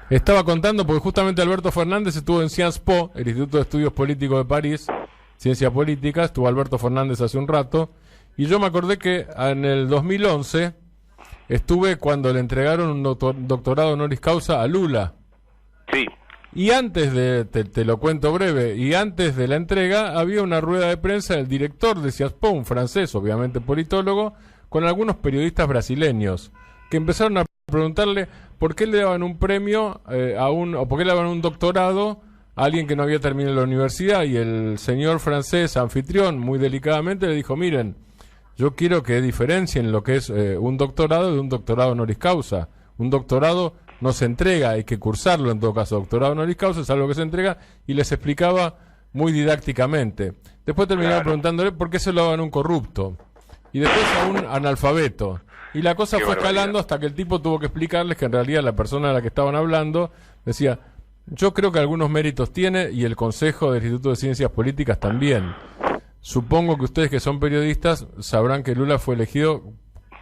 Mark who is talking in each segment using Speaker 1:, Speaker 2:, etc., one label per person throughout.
Speaker 1: Estaba contando porque justamente Alberto Fernández estuvo en Sciences Po, el Instituto de Estudios Políticos de París, Ciencia Política, estuvo Alberto Fernández hace un rato, y yo me acordé que en el 2011 estuve cuando le entregaron un doctorado honoris causa a Lula.
Speaker 2: Sí.
Speaker 1: Y antes de, te lo cuento breve, y antes de la entrega había una rueda de prensa del director de Sciences Po, un francés, obviamente politólogo, con algunos periodistas brasileños, que empezaron a preguntarle por qué le daban un premio o por qué le daban un doctorado a alguien que no había terminado la universidad, y el señor francés anfitrión, muy delicadamente, le dijo, miren, yo quiero que diferencien lo que es un doctorado de un doctorado honoris causa. Un doctorado no se entrega, hay que cursarlo en todo caso. Doctorado honoris causa es algo que se entrega, y les explicaba muy didácticamente. Después terminaron preguntándole por qué se lo daban a un corrupto y después a un analfabeto. Y la cosa fue escalando hasta que el tipo tuvo que explicarles que en realidad la persona a la que estaban hablando decía, yo creo que algunos méritos tiene y el Consejo del Instituto de Ciencias Políticas también. Supongo que ustedes que son periodistas sabrán que Lula fue elegido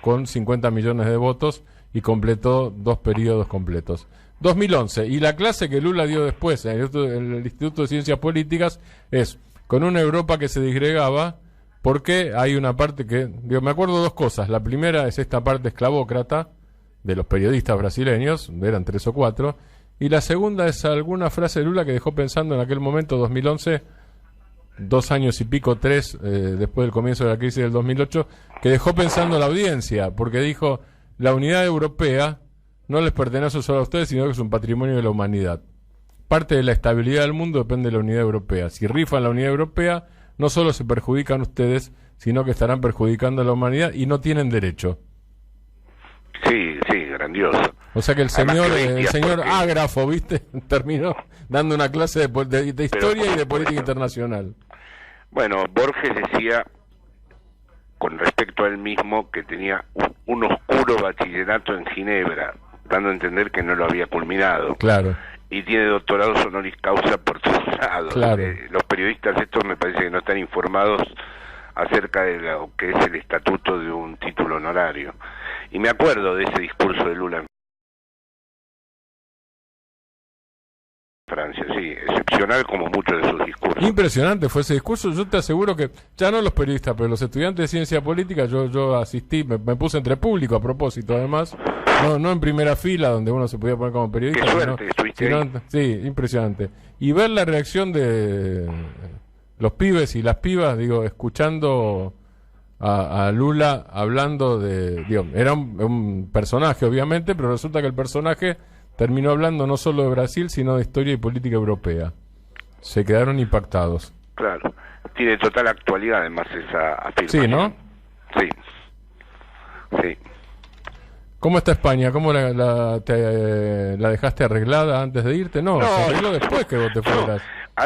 Speaker 1: con 50 millones de votos y completó 2 periodos completos. 2011. Y la clase que Lula dio después en el Instituto de Ciencias Políticas es con una Europa que se disgregaba, porque hay una parte que... me acuerdo 2 cosas. La primera es esta parte esclavócrata de los periodistas brasileños, eran 3 o 4. Y la segunda es alguna frase de Lula que dejó pensando en aquel momento, 2011... 2 años y pico, 3, después del comienzo de la crisis del 2008, que dejó pensando a la audiencia, porque dijo, la unidad europea no les pertenece solo a ustedes, sino que es un patrimonio de la humanidad. Parte de la estabilidad del mundo depende de la unidad europea. Si rifan la unidad europea, no solo se perjudican ustedes, sino que estarán perjudicando a la humanidad y no tienen derecho.
Speaker 2: Sí, sí, grandioso.
Speaker 1: O sea que el señor Ágrafo, ¿viste? Terminó dando una clase de historia y de política internacional.
Speaker 2: Bueno, Borges decía, con respecto a él mismo, que tenía un oscuro bachillerato en Ginebra, dando a entender que no lo había culminado.
Speaker 1: Claro.
Speaker 2: Y tiene doctorados honoris causa por todos lados.
Speaker 1: Claro.
Speaker 2: Los periodistas estos me parece que no están informados acerca de lo que es el estatuto de un título honorario. Y me acuerdo de ese discurso de Lula en Francia, sí, excepcional como muchos de sus discursos.
Speaker 1: Impresionante fue ese discurso. Yo te aseguro que, ya no los periodistas, pero los estudiantes de ciencia política, yo asistí, me puse entre público a propósito, además, no en primera fila donde uno se podía poner como periodista.
Speaker 2: Qué suerte, estuviste ahí.
Speaker 1: Sí, impresionante. Y ver la reacción de los pibes y las pibas, digo, escuchando a Lula hablando de... era un personaje, obviamente, pero resulta que el personaje terminó hablando no solo de Brasil, sino de historia y política europea. Se quedaron impactados.
Speaker 2: Claro. Tiene total actualidad, además, esa afirmación.
Speaker 1: Sí, ¿no?
Speaker 2: Sí. Sí.
Speaker 1: ¿Cómo está España? ¿Cómo la dejaste arreglada antes de irte? No, se arregló después que vos te fueras.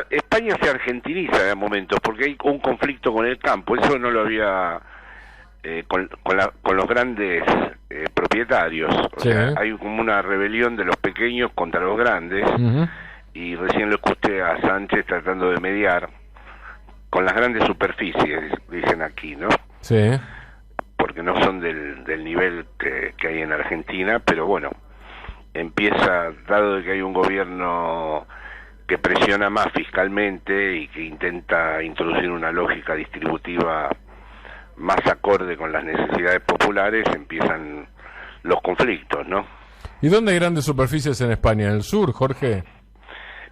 Speaker 2: España se argentiniza de momentos porque hay un conflicto con el campo. Eso no lo había con los grandes propietarios. O sea, hay como una rebelión de los pequeños contra los grandes. Y recién lo escuché a Sánchez tratando de mediar con las grandes superficies, dicen aquí, ¿no?
Speaker 1: Sí.
Speaker 2: Porque no son del nivel que hay en Argentina, pero bueno, empieza, dado que hay un gobierno que presiona más fiscalmente y que intenta introducir una lógica distributiva más acorde con las necesidades populares, empiezan los conflictos, ¿no?
Speaker 1: ¿Y dónde hay grandes superficies en España? ¿En el sur, Jorge?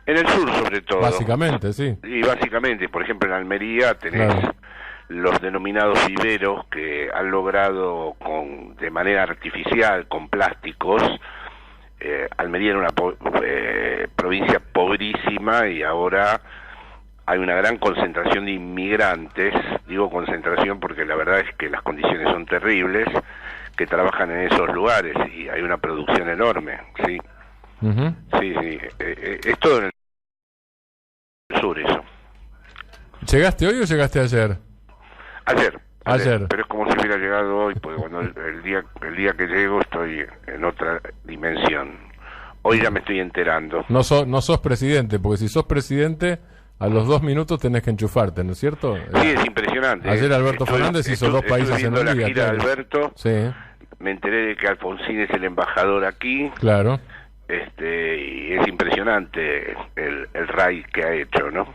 Speaker 2: En el sur, sobre todo.
Speaker 1: Básicamente, sí.
Speaker 2: Y básicamente, por ejemplo, en Almería tenés los denominados viveros que han logrado de manera artificial, con plásticos. Almería era una provincia pobrísima y ahora hay una gran concentración de inmigrantes. Digo concentración porque la verdad es que las condiciones son terribles, que trabajan en esos lugares y hay una producción enorme, ¿sí? Sí, sí. Es todo en el sur eso.
Speaker 1: ¿Llegaste hoy o llegaste ayer?
Speaker 2: Ayer. Pero es como si hubiera llegado hoy, porque cuando el día que llego estoy en otra dimensión. Hoy ya me estoy enterando.
Speaker 1: No sos presidente, porque si sos presidente, a los 2 minutos tenés que enchufarte, ¿no es cierto?
Speaker 2: Sí, es impresionante.
Speaker 1: Ayer Alberto Fernández hizo 2 países en un día.
Speaker 2: La gira de Alberto.
Speaker 1: Sí.
Speaker 2: Me enteré de que Alfonsín es el embajador aquí.
Speaker 1: Claro.
Speaker 2: y es impresionante el raid que ha hecho, ¿no?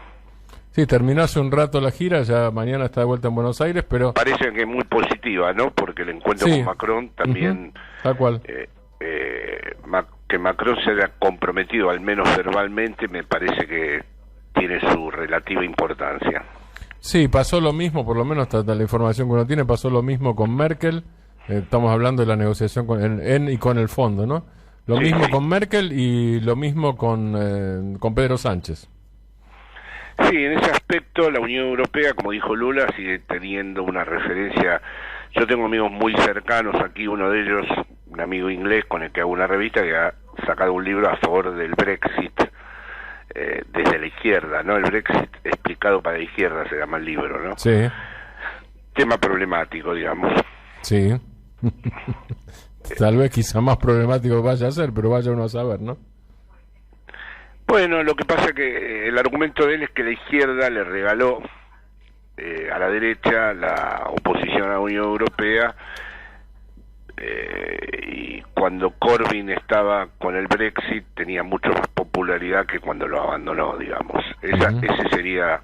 Speaker 1: Sí, terminó hace un rato la gira, ya mañana está de vuelta en Buenos Aires, pero...
Speaker 2: Parece que es muy positiva, ¿no? Porque el encuentro
Speaker 1: sí,
Speaker 2: con Macron también...
Speaker 1: tal cual.
Speaker 2: Que Macron se haya comprometido, al menos verbalmente, me parece que tiene su relativa importancia.
Speaker 1: Sí, pasó lo mismo, por lo menos hasta la información que uno tiene, pasó lo mismo con Merkel. Estamos hablando de la negociación y con el fondo, ¿no? Lo
Speaker 2: Sí,
Speaker 1: mismo
Speaker 2: sí.
Speaker 1: con Merkel y lo mismo con Pedro Sánchez.
Speaker 2: Sí, en ese aspecto la Unión Europea, como dijo Lula, sigue teniendo una referencia. Yo tengo amigos muy cercanos aquí, uno de ellos, un amigo inglés con el que hago una revista, que ha sacado un libro a favor del Brexit desde la izquierda, ¿no? El Brexit explicado para la izquierda se llama el libro, ¿no?
Speaker 1: Sí,
Speaker 2: Tema problemático, digamos.
Speaker 1: sí. Tal vez quizá más problemático vaya a ser, pero vaya uno a saber, ¿no?
Speaker 2: Bueno, lo que pasa que el argumento de él es que la izquierda le regaló a la derecha la oposición a la Unión Europea, y cuando Corbyn estaba con el Brexit tenía mucho más popularidad que cuando lo abandonó, digamos. Ese sería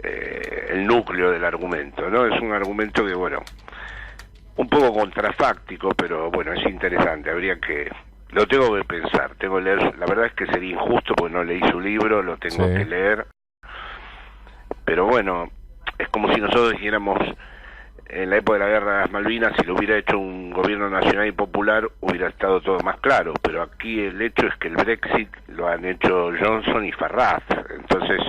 Speaker 2: el núcleo del argumento, ¿no? Es un argumento que, bueno, un poco contrafáctico, pero bueno, es interesante, lo tengo que pensar, tengo que leer, la verdad es que sería injusto porque no leí su libro, lo tengo que leer, pero bueno, es como si nosotros dijéramos, en la época de la guerra de las Malvinas, si lo hubiera hecho un gobierno nacional y popular, hubiera estado todo más claro, pero aquí el hecho es que el Brexit lo han hecho Johnson y Farage, entonces,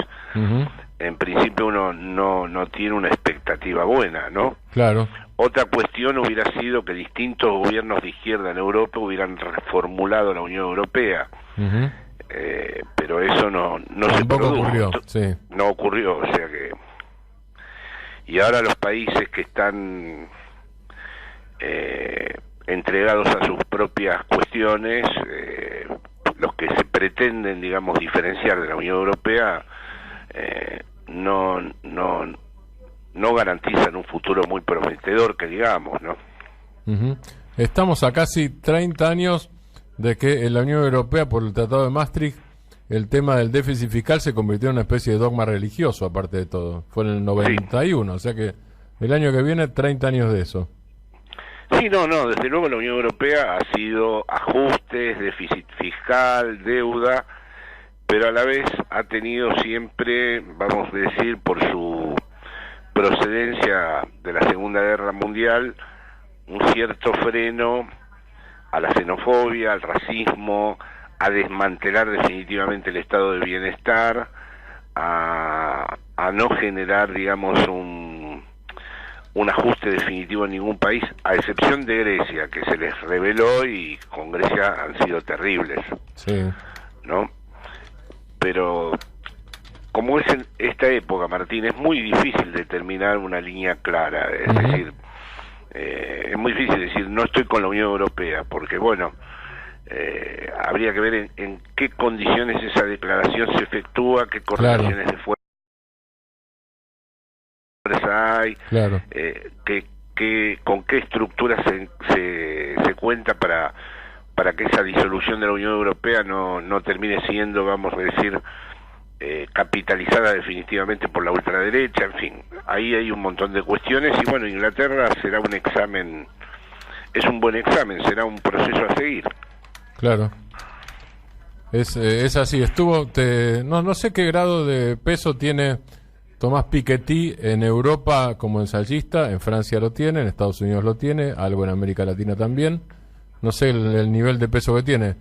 Speaker 2: en principio uno no tiene una expectativa buena, ¿no?
Speaker 1: Claro.
Speaker 2: Otra cuestión hubiera sido que distintos gobiernos de izquierda en Europa hubieran reformulado la Unión Europea, pero eso no se produjo.
Speaker 1: Ocurrió, sí.
Speaker 2: No ocurrió, o sea que... Y ahora los países que están entregados a sus propias cuestiones, los que se pretenden, digamos, diferenciar de la Unión Europea, no garantizan un futuro muy prometedor, que digamos, ¿no?
Speaker 1: Estamos a casi 30 años de que en la Unión Europea, por el Tratado de Maastricht, el tema del déficit fiscal se convirtió en una especie de dogma religioso, aparte de todo. Fue en el 91, sí. O sea que el año que viene, 30 años de eso.
Speaker 2: Sí, no, desde luego la Unión Europea ha sido ajustes, déficit fiscal, deuda, pero a la vez ha tenido siempre, vamos a decir, por su procedencia de la Segunda Guerra Mundial, un cierto freno a la xenofobia, al racismo, a desmantelar definitivamente el estado de bienestar, a no generar, digamos, un ajuste definitivo en ningún país, a excepción de Grecia, que se les reveló y con Grecia han sido terribles,
Speaker 1: sí,
Speaker 2: ¿no? Pero como es en esta época, Martín, es muy difícil determinar una línea clara, es decir, es muy difícil decir no estoy con la Unión Europea, porque bueno, habría que ver en qué condiciones esa declaración se efectúa, qué correlaciones de fuerza hay, con qué estructura se cuenta para que esa disolución de la Unión Europea no termine siendo, vamos a decir, capitalizada definitivamente por la ultraderecha, en fin, ahí hay un montón de cuestiones y bueno, Inglaterra será un examen, es un buen examen, será un proceso a seguir.
Speaker 1: Claro. Es así, no sé qué grado de peso tiene Tomás Piketty en Europa como ensayista, en Francia lo tiene, en Estados Unidos lo tiene, algo en América Latina también. No sé el nivel de peso que tiene.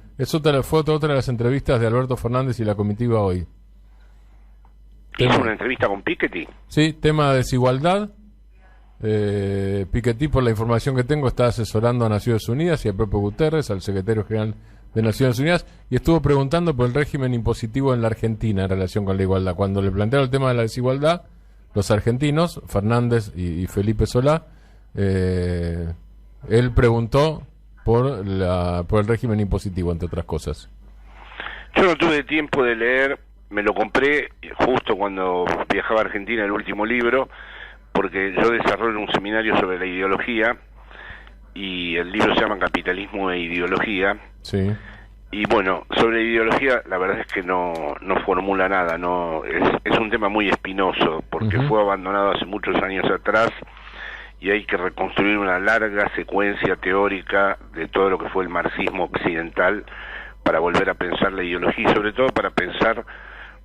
Speaker 1: Fue otra de las entrevistas de Alberto Fernández y la comitiva hoy.
Speaker 2: ¿Hizo una entrevista con Piketty?
Speaker 1: Sí, tema de desigualdad. Piketty, por la información que tengo, está asesorando a Naciones Unidas y al propio Guterres, al secretario general de Naciones Unidas, y estuvo preguntando por el régimen impositivo en la Argentina en relación con la igualdad. Cuando le plantearon el tema de la desigualdad, los argentinos, Fernández y Felipe Solá, él preguntó por el régimen impositivo, entre otras cosas.
Speaker 2: Yo no tuve tiempo de leer, me lo compré justo cuando viajaba a Argentina, el último libro, porque yo desarrollo un seminario sobre la ideología y el libro se llama Capitalismo e Ideología.
Speaker 1: Sí.
Speaker 2: Y bueno, sobre ideología, la verdad es que no formula nada, es un tema muy espinoso, porque fue abandonado hace muchos años atrás, y hay que reconstruir una larga secuencia teórica de todo lo que fue el marxismo occidental para volver a pensar la ideología, y sobre todo para pensar,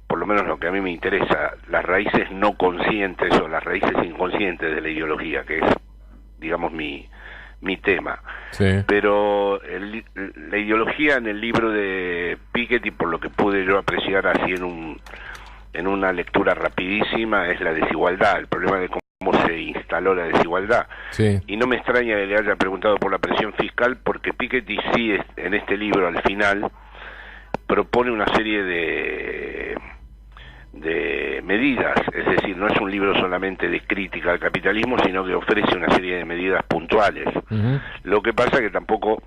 Speaker 2: por lo menos lo que a mí me interesa, las raíces no conscientes o las raíces inconscientes de la ideología, que es, digamos, mi tema.
Speaker 1: Sí.
Speaker 2: Pero la ideología en el libro de Piketty, por lo que pude yo apreciar así en una lectura rapidísima, es la desigualdad, el problema de cómo se instaló la desigualdad.
Speaker 1: Sí.
Speaker 2: Y no me extraña que le haya preguntado por la presión fiscal, porque Piketty sí, en este libro al final propone una serie de medidas, es decir, no es un libro solamente de crítica al capitalismo, sino que ofrece una serie de medidas puntuales. Lo que pasa es que tampoco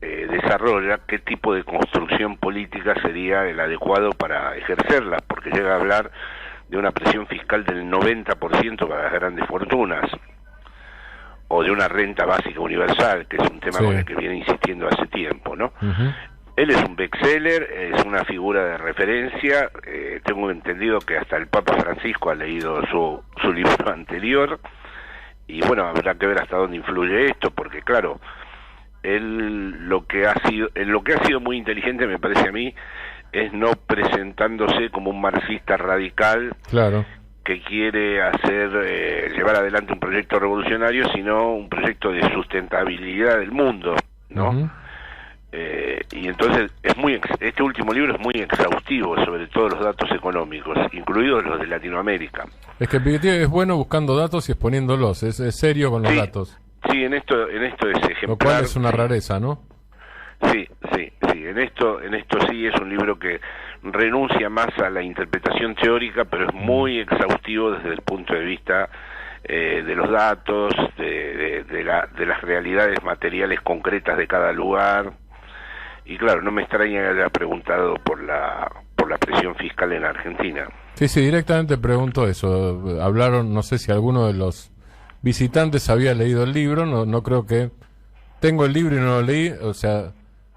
Speaker 2: desarrolla qué tipo de construcción política sería el adecuado para ejercerlas, porque llega a hablar de una presión fiscal del 90% para las grandes fortunas, o de una renta básica universal, que es un tema con el que viene insistiendo hace tiempo, ¿no? Él es un bestseller, es una figura de referencia, tengo entendido que hasta el Papa Francisco ha leído su libro anterior, y bueno, habrá que ver hasta dónde influye esto, porque claro, lo que ha sido muy inteligente, me parece a mí, es no presentándose como un marxista radical,
Speaker 1: claro,
Speaker 2: que quiere llevar adelante un proyecto revolucionario, sino un proyecto de sustentabilidad del mundo, ¿no? Y entonces este último libro es muy exhaustivo sobre todos los datos económicos, incluidos los de Latinoamérica.
Speaker 1: Es que Piketty es bueno buscando datos y exponiéndolos, es serio con los datos.
Speaker 2: Sí, en esto es ejemplar.
Speaker 1: Lo cual es una rareza, ¿no?
Speaker 2: Sí, en esto sí es un libro que renuncia más a la interpretación teórica, pero es muy exhaustivo desde el punto de vista de los datos, de las realidades materiales concretas de cada lugar. Y claro, no me extraña que haya preguntado por la presión fiscal en Argentina.
Speaker 1: Sí, directamente pregunto eso. Hablaron, no sé si alguno de los visitantes había leído el libro, no creo que... Tengo el libro y no lo leí, o sea,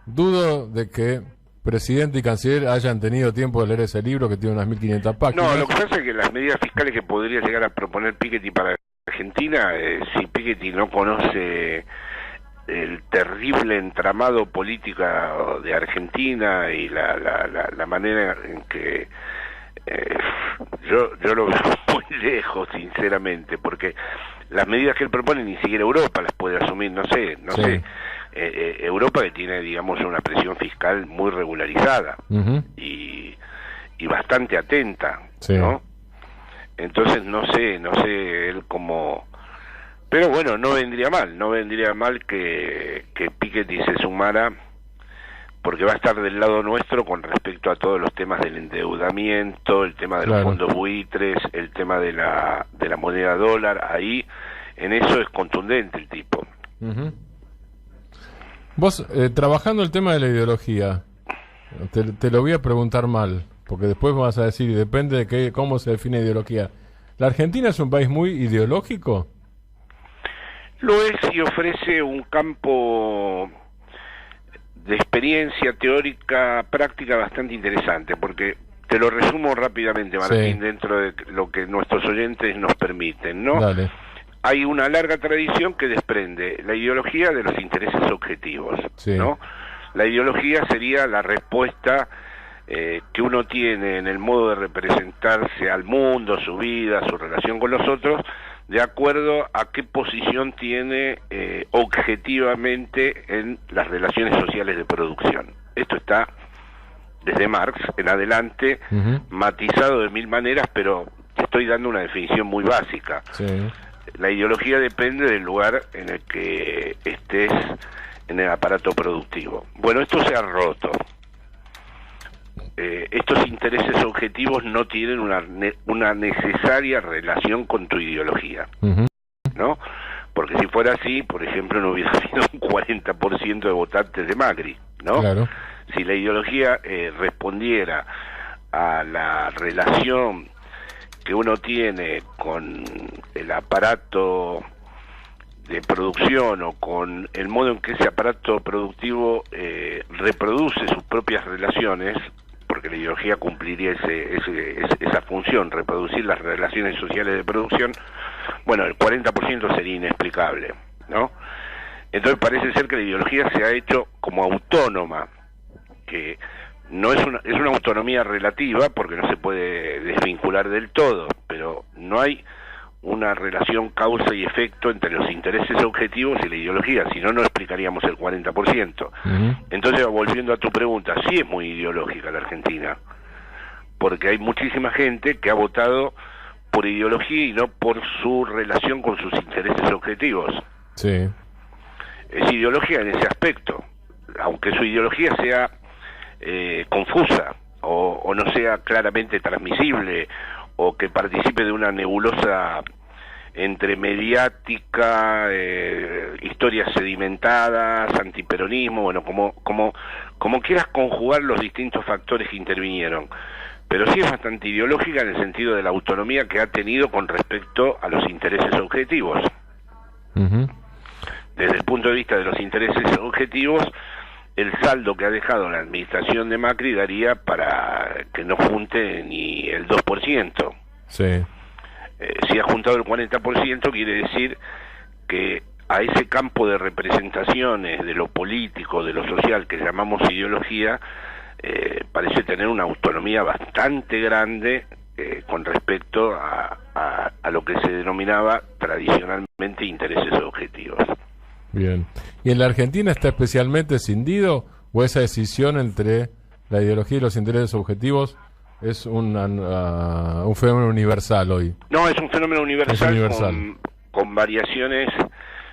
Speaker 1: dudo de que presidente y canciller hayan tenido tiempo de leer ese libro que tiene unas 1500 páginas.
Speaker 2: No, lo que pasa es que las medidas fiscales que podría llegar a proponer Piketty para Argentina, si Piketty no conoce el terrible entramado político de Argentina y la manera en que yo lo veo muy lejos, sinceramente, porque las medidas que él propone ni siquiera Europa las puede asumir, no sé. Europa, que tiene, digamos, una presión fiscal muy regularizada y bastante atenta, ¿no? Entonces no sé él cómo... Pero bueno, no vendría mal que Piketty se sumara, porque va a estar del lado nuestro con respecto a todos los temas del endeudamiento, el tema de los fondos buitres, el tema de la moneda dólar. Ahí, en eso es contundente el tipo.
Speaker 1: Vos, trabajando el tema de la ideología, te lo voy a preguntar mal, porque después vas a decir, depende de cómo se define ideología. ¿La Argentina es un país muy ideológico?
Speaker 2: Lo es, y ofrece un campo de experiencia teórica, práctica bastante interesante, porque te lo resumo rápidamente, Martín, dentro de lo que nuestros oyentes nos permiten, ¿no?
Speaker 1: Dale.
Speaker 2: Hay una larga tradición que desprende la ideología de los intereses objetivos, ¿no? La ideología sería la respuesta que uno tiene en el modo de representarse al mundo, su vida, su relación con los otros, de acuerdo a qué posición tiene objetivamente en las relaciones sociales de producción. Esto está desde Marx en adelante, matizado de mil maneras, pero te estoy dando una definición muy básica. La ideología depende del lugar en el que estés en el aparato productivo. Bueno, esto se ha roto. Estos intereses objetivos no tienen una necesaria relación con tu ideología, ¿no? Porque si fuera así, por ejemplo, no hubiera habido un 40% de votantes de Macri, ¿no?
Speaker 1: Claro.
Speaker 2: Si la ideología respondiera a la relación que uno tiene con el aparato de producción o con el modo en que ese aparato productivo reproduce sus propias relaciones, porque la ideología cumpliría esa función, reproducir las relaciones sociales de producción, bueno, el 40% sería inexplicable, ¿no? Entonces parece ser que la ideología se ha hecho como autónoma, que no es una autonomía relativa, porque no se puede desvincular del todo, pero no hay una relación causa y efecto entre los intereses objetivos y la ideología, si no, no explicaríamos el 40%. Entonces, volviendo a tu pregunta, sí es muy ideológica la Argentina, porque hay muchísima gente que ha votado por ideología y no por su relación con sus intereses objetivos.
Speaker 1: Sí.
Speaker 2: Es ideología en ese aspecto, aunque su ideología sea confusa o no sea claramente transmisible, o que participe de una nebulosa entre mediática, historias sedimentadas, antiperonismo, bueno, como quieras conjugar los distintos factores que intervinieron. Pero sí es bastante ideológica en el sentido de la autonomía que ha tenido con respecto a los intereses objetivos. Desde el punto de vista de los intereses objetivos, el saldo que ha dejado la administración de Macri daría para que no junte ni el 2%.
Speaker 1: Sí.
Speaker 2: Si ha juntado el 40%, quiere decir que a ese campo de representaciones de lo político, de lo social, que llamamos ideología, parece tener una autonomía bastante grande con respecto a lo que se denominaba tradicionalmente intereses objetivos.
Speaker 1: Bien. ¿Y en la Argentina está especialmente escindido o esa decisión entre la ideología y los intereses objetivos es un fenómeno universal hoy?
Speaker 2: No, es un fenómeno universal,
Speaker 1: es universal.
Speaker 2: Con variaciones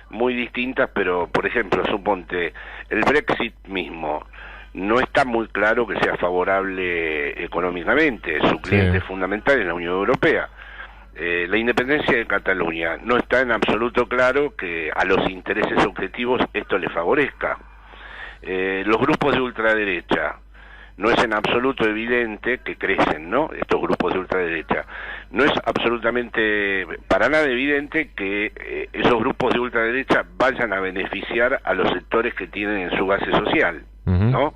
Speaker 2: muy distintas, pero por ejemplo, suponte, el Brexit mismo no está muy claro que sea favorable económicamente, su cliente fundamental es la Unión Europea. La independencia de Cataluña no está en absoluto claro que a los intereses objetivos esto le favorezca. Los grupos de ultraderecha, no es en absoluto evidente que crecen, ¿no? Estos grupos de ultraderecha. No es absolutamente, para nada evidente que esos grupos de ultraderecha vayan a beneficiar a los sectores que tienen en su base social, ¿no?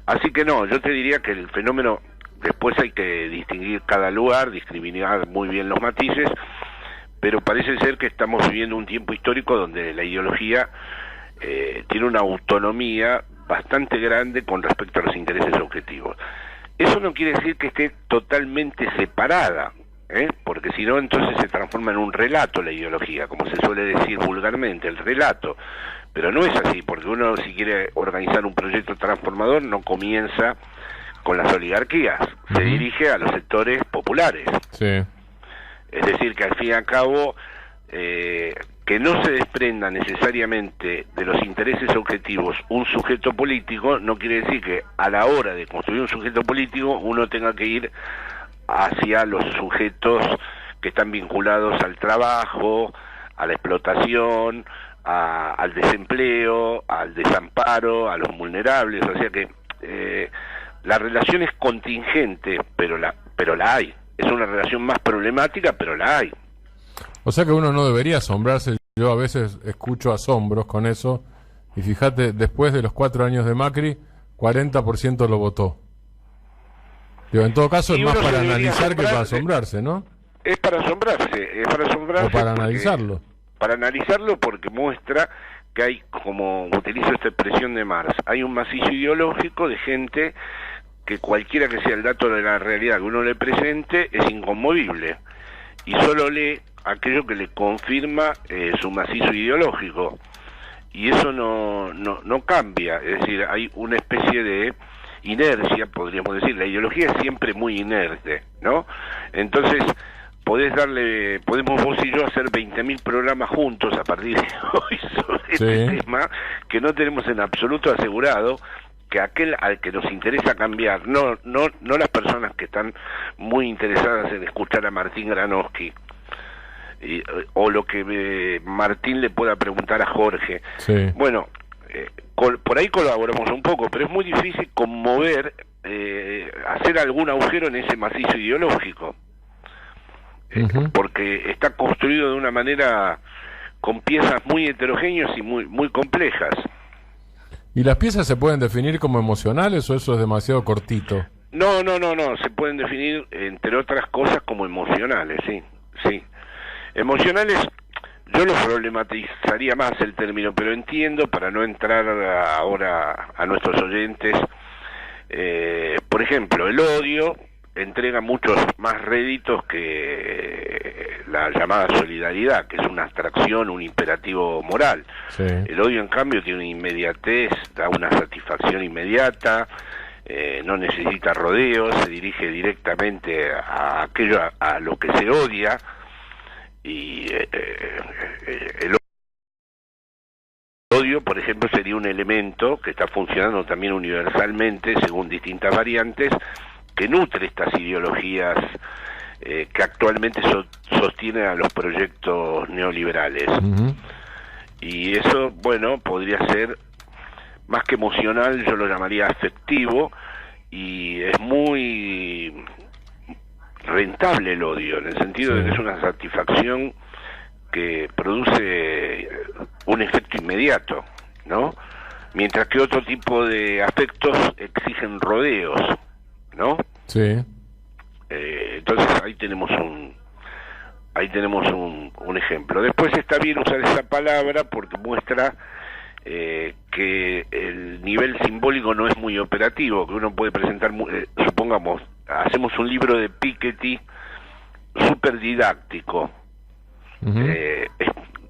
Speaker 2: Así que no, yo te diría que el fenómeno, después hay que distinguir cada lugar, discriminar muy bien los matices, pero parece ser que estamos viviendo un tiempo histórico donde la ideología tiene una autonomía bastante grande con respecto a los intereses objetivos. Eso no quiere decir que esté totalmente separada, porque si no, entonces se transforma en un relato la ideología, como se suele decir vulgarmente, el relato. Pero no es así, porque uno, si quiere organizar un proyecto transformador, no comienza con las oligarquías, se dirige a los sectores populares.
Speaker 1: Sí.
Speaker 2: Es decir, que al fin y al cabo, que no se desprenda necesariamente de los intereses objetivos un sujeto político, no quiere decir que a la hora de construir un sujeto político uno tenga que ir hacia los sujetos que están vinculados al trabajo, a la explotación, al desempleo, al desamparo, a los vulnerables. O sea que la relación es contingente, pero la hay. Es una relación más problemática, pero la hay.
Speaker 1: O sea que uno no debería asombrarse. Yo a veces escucho asombros con eso. Y fíjate, después de los 4 años de Macri, 40% lo votó. Digo, en todo caso, es más para analizar que para asombrarse, ¿no?
Speaker 2: Es para asombrarse,
Speaker 1: O para analizarlo.
Speaker 2: Para analizarlo porque muestra que hay, como utilizo esta expresión de Marx, hay un macizo ideológico de gente que cualquiera que sea el dato de la realidad que uno le presente es inconmovible y solo lee aquello que le confirma su macizo ideológico, y eso no cambia. Es decir, hay una especie de inercia, podríamos decir. La ideología es siempre muy inerte, ¿no? Entonces podemos vos y yo hacer 20.000 programas juntos a partir de hoy sobre este tema, que no tenemos en absoluto asegurado que aquel al que nos interesa cambiar, no las personas que están muy interesadas en escuchar a Martín Granowski, o lo que Martín le pueda preguntar a Jorge. Bueno, por ahí colaboramos un poco, pero es muy difícil conmover, hacer algún agujero en ese macizo ideológico, porque está construido de una manera con piezas muy heterogéneas y muy complejas.
Speaker 1: ¿Y las piezas se pueden definir como emocionales o eso es demasiado cortito?
Speaker 2: No, se pueden definir, entre otras cosas, como emocionales, sí. Emocionales, yo lo problematizaría más el término, pero entiendo, para no entrar ahora a nuestros oyentes, por ejemplo, el odio entrega muchos más réditos que la llamada solidaridad, que es una abstracción, un imperativo moral.
Speaker 1: Sí.
Speaker 2: El odio, en cambio, tiene una inmediatez, da una satisfacción inmediata, no necesita rodeos, se dirige directamente a aquello a lo que se odia, y el odio, por ejemplo, sería un elemento que está funcionando también universalmente, según distintas variantes, que nutre estas ideologías que actualmente sostienen a los proyectos neoliberales.
Speaker 1: Uh-huh.
Speaker 2: Y eso, bueno, podría ser más que emocional, yo lo llamaría afectivo, y es muy rentable el odio, en el sentido de que es una satisfacción que produce un efecto inmediato, ¿no? Mientras que otro tipo de afectos exigen rodeos, ¿no?
Speaker 1: Sí.
Speaker 2: Entonces ahí tenemos un ejemplo. Después está bien usar esa palabra porque muestra que el nivel simbólico no es muy operativo, que uno puede presentar, supongamos, hacemos un libro de Piketty súper didáctico,
Speaker 1: Uh-huh.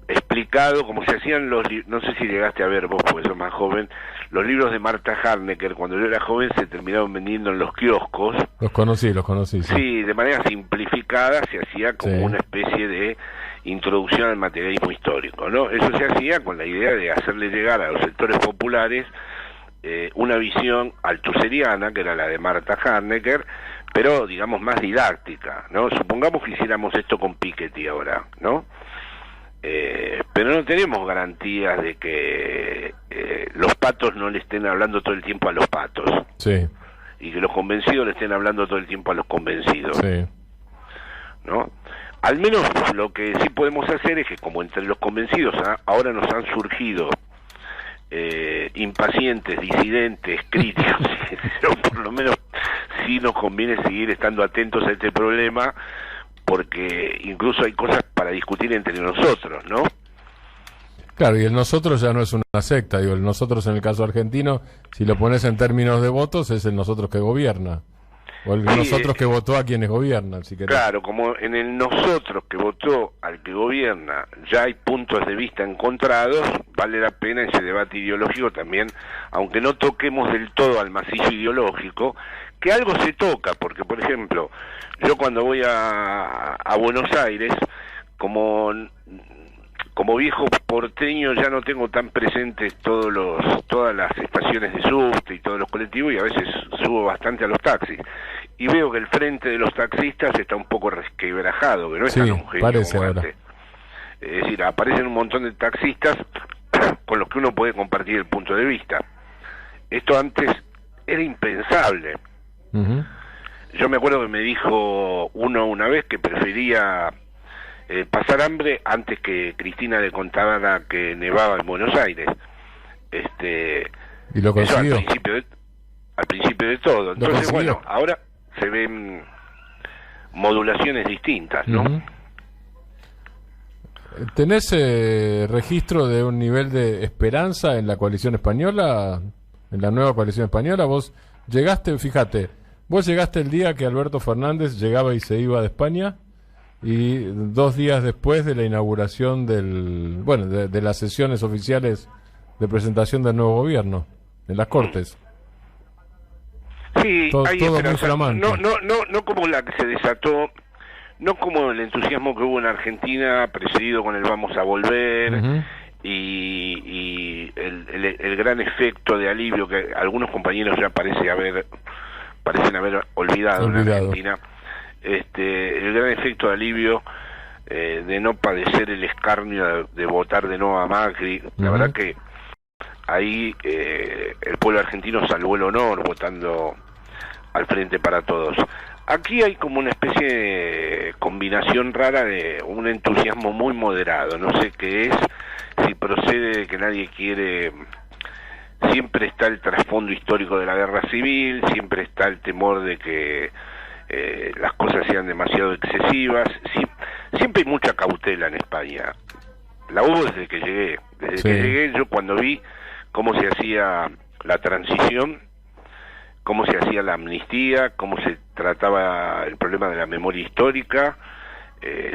Speaker 2: explicado como se hacían no sé si llegaste a ver vos, porque sos más joven, los libros de Marta Harnecker. Cuando yo era joven se terminaban vendiendo en los kioscos.
Speaker 1: Los conocí, sí.
Speaker 2: Sí, de manera simplificada se hacía como una especie de introducción al materialismo histórico, ¿no? Eso se hacía con la idea de hacerle llegar a los sectores populares una visión altuseriana, que era la de Marta Harnecker, pero digamos más didáctica, ¿no? Supongamos que hiciéramos esto con Piketty ahora, ¿no? Pero no tenemos garantías de que los patos no le estén hablando todo el tiempo a los patos.
Speaker 1: Sí.
Speaker 2: Y que los convencidos le estén hablando todo el tiempo a los convencidos.
Speaker 1: Sí.
Speaker 2: ¿No? Al menos lo que sí podemos hacer es que, como entre los convencidos ahora nos han surgido impacientes, disidentes, críticos, pero por lo menos sí nos conviene seguir estando atentos a este problema, porque incluso hay cosas para discutir entre nosotros, ¿no?
Speaker 1: Claro, y el nosotros ya no es una secta, digo, el nosotros en el caso argentino, si lo pones en términos de votos, es el nosotros que gobierna, o el nosotros que votó a quienes gobiernan, si querés.
Speaker 2: Claro, como en el nosotros que votó al que gobierna ya hay puntos de vista encontrados, vale la pena ese debate ideológico también, aunque no toquemos del todo al macizo ideológico, que algo se toca, porque por ejemplo, yo cuando voy a Buenos Aires, como viejo porteño ya no tengo tan presentes todas las estaciones de subte y todos los colectivos, y a veces subo bastante a los taxis y veo que el frente de los taxistas está un poco resquebrajado, que no es tan homogéneo como antes. Es decir, aparecen un montón de taxistas con los que uno puede compartir el punto de vista. Esto antes era impensable.
Speaker 1: Uh-huh.
Speaker 2: Yo me acuerdo que me dijo uno una vez que prefería pasar hambre antes que Cristina le contara que nevaba en Buenos Aires.
Speaker 1: ¿Y lo consiguió?
Speaker 2: Eso al principio de todo. Entonces, bueno, ahora se ven modulaciones distintas, ¿no?
Speaker 1: Uh-huh. ¿Tenés registro de un nivel de esperanza en la coalición española, en la nueva coalición española? Vos llegaste el día que Alberto Fernández llegaba y se iba de España, y 2 días después de la inauguración de las sesiones oficiales de presentación del nuevo gobierno en las Cortes.
Speaker 2: Sí,
Speaker 1: todo
Speaker 2: esperanza.
Speaker 1: Muy flamante.
Speaker 2: No como la que se desató, no como el entusiasmo que hubo en Argentina, precedido con el vamos a volver, uh-huh, y el gran efecto de alivio que algunos compañeros ya parecen haber olvidado en Argentina. El gran efecto de alivio de no padecer el escarnio de votar de nuevo a Macri. La verdad que ahí el pueblo argentino salvó el honor votando al Frente para Todos. Aquí hay como una especie de combinación rara de un entusiasmo muy moderado, no sé qué es, si procede de que nadie quiere, siempre está el trasfondo histórico de la guerra civil, siempre está el temor de que las cosas sean demasiado excesivas, siempre hay mucha cautela en España, la hubo desde que llegué, que llegué yo cuando vi cómo se hacía la transición, cómo se hacía la amnistía, cómo se trataba el problema de la memoria histórica,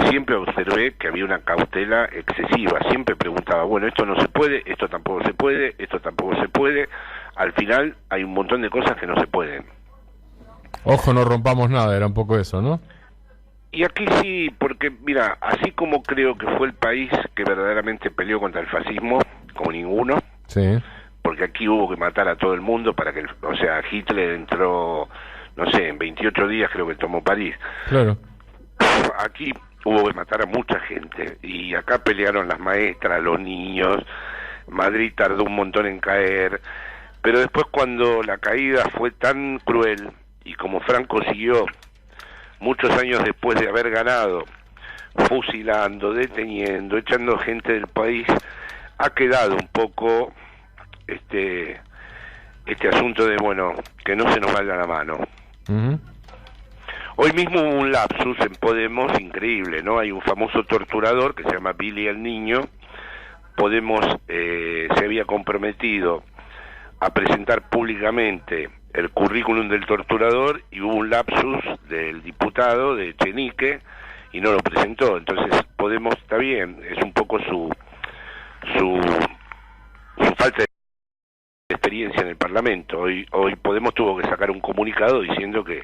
Speaker 2: siempre observé que había una cautela excesiva, siempre preguntaba, bueno, esto no se puede, esto tampoco se puede, esto tampoco se puede, al final hay un montón de cosas que no se pueden.
Speaker 1: Ojo, no rompamos nada, era un poco eso, ¿no?
Speaker 2: Y aquí sí, porque mira, así como creo que fue el país que verdaderamente peleó contra el fascismo, como ninguno,
Speaker 1: sí,
Speaker 2: porque aquí hubo que matar a todo el mundo para que, o sea, Hitler entró, no sé, en 28 días creo que tomó París.
Speaker 1: Claro.
Speaker 2: Aquí hubo que matar a mucha gente, y acá pelearon las maestras, los niños, Madrid tardó un montón en caer, pero después cuando la caída fue tan cruel, y como Franco siguió muchos años después de haber ganado, fusilando, deteniendo, echando gente del país, ha quedado un poco este asunto de, bueno, que no se nos vaya la mano. Hoy mismo hubo un lapsus en Podemos increíble, ¿no? Hay un famoso torturador que se llama Billy el Niño. Podemos se había comprometido a presentar públicamente el currículum del torturador y hubo un lapsus del diputado de Echenique y no lo presentó. Entonces Podemos, está bien, es un poco su falta de experiencia en el Parlamento. Hoy Podemos tuvo que sacar un comunicado diciendo que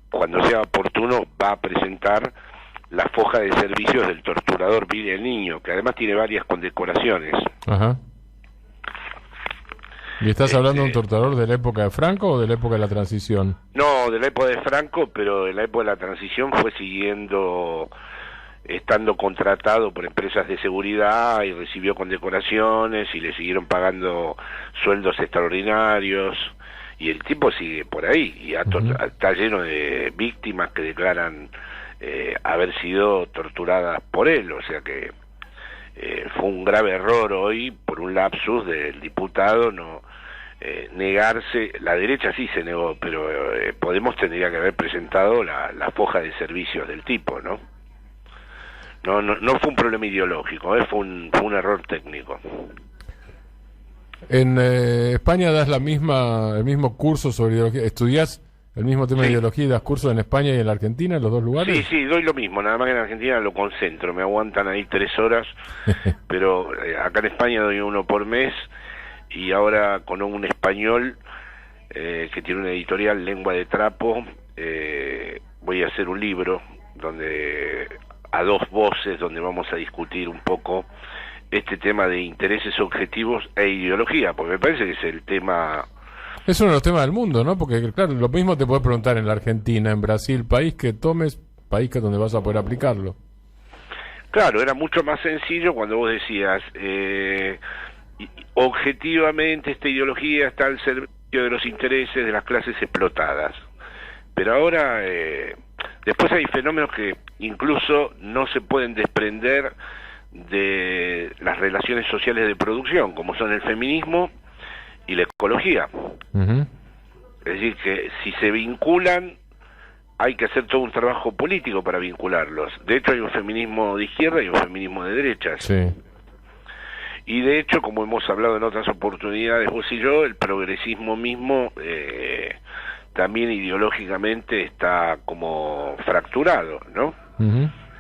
Speaker 2: cuando sea oportuno va a presentar la foja de servicios del torturador Billy el Niño, que además tiene varias condecoraciones.
Speaker 1: Ajá. ¿Y estás hablando de un torturador de la época de Franco o de la época de la transición?
Speaker 2: No, de la época de Franco, pero en la época de la transición fue estando contratado por empresas de seguridad y recibió condecoraciones y le siguieron pagando sueldos extraordinarios, y el tipo sigue por ahí y está lleno de víctimas que declaran haber sido torturadas por él, o sea que fue un grave error hoy por un lapsus del diputado negarse. La derecha sí se negó, pero Podemos tendría que haber presentado la foja de servicios del tipo, ¿no? No fue un problema ideológico, fue un error técnico.
Speaker 1: En España das el mismo curso sobre ideología, ¿estudiás el mismo tema de ideología y das cursos en España y en la Argentina, en los dos lugares?
Speaker 2: Sí, doy lo mismo, nada más que en Argentina lo concentro, me aguantan ahí 3 horas, pero acá en España doy uno por mes, y ahora con un español que tiene una editorial, Lengua de Trapo, voy a hacer un libro donde a 2 voces, donde vamos a discutir un poco este tema de intereses objetivos e ideología, porque me parece que es el tema...
Speaker 1: Es uno de los temas del mundo, ¿no? Porque, claro, lo mismo te puedes preguntar en la Argentina, en Brasil, país que tomes, país que donde vas a poder aplicarlo.
Speaker 2: Claro, era mucho más sencillo cuando vos decías, objetivamente esta ideología está al servicio de los intereses de las clases explotadas. Pero ahora, después hay fenómenos que incluso no se pueden desprender de las relaciones sociales de producción, como son el feminismo y la ecología. Es decir, que si se vinculan, hay que hacer todo un trabajo político para vincularlos. De hecho, hay un feminismo de izquierda y un feminismo de derechas.
Speaker 1: Sí.
Speaker 2: Y de hecho, como hemos hablado en otras oportunidades, vos y yo, el progresismo mismo también ideológicamente está como fracturado, ¿no?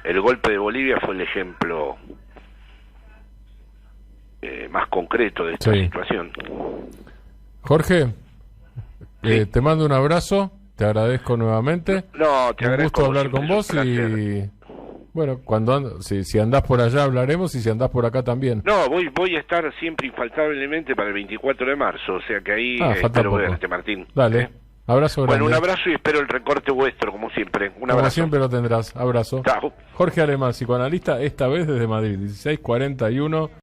Speaker 2: El golpe de Bolivia fue el ejemplo más concreto de esta situación.
Speaker 1: Jorge, te mando un abrazo, te agradezco nuevamente.
Speaker 2: No, te agradezco.
Speaker 1: Un gusto hablar con vos y bueno, si andás por allá hablaremos, y si andás por acá también.
Speaker 2: No, voy a estar siempre infaltablemente para el 24 de marzo, o sea que ahí espero verte, Martín.
Speaker 1: Dale, abrazo grande.
Speaker 2: Bueno, un abrazo y espero el recorte vuestro, como siempre. Un abrazo.
Speaker 1: Como siempre lo tendrás, abrazo.
Speaker 2: Chao.
Speaker 1: Jorge Alemán, psicoanalista, esta vez desde Madrid, 1641.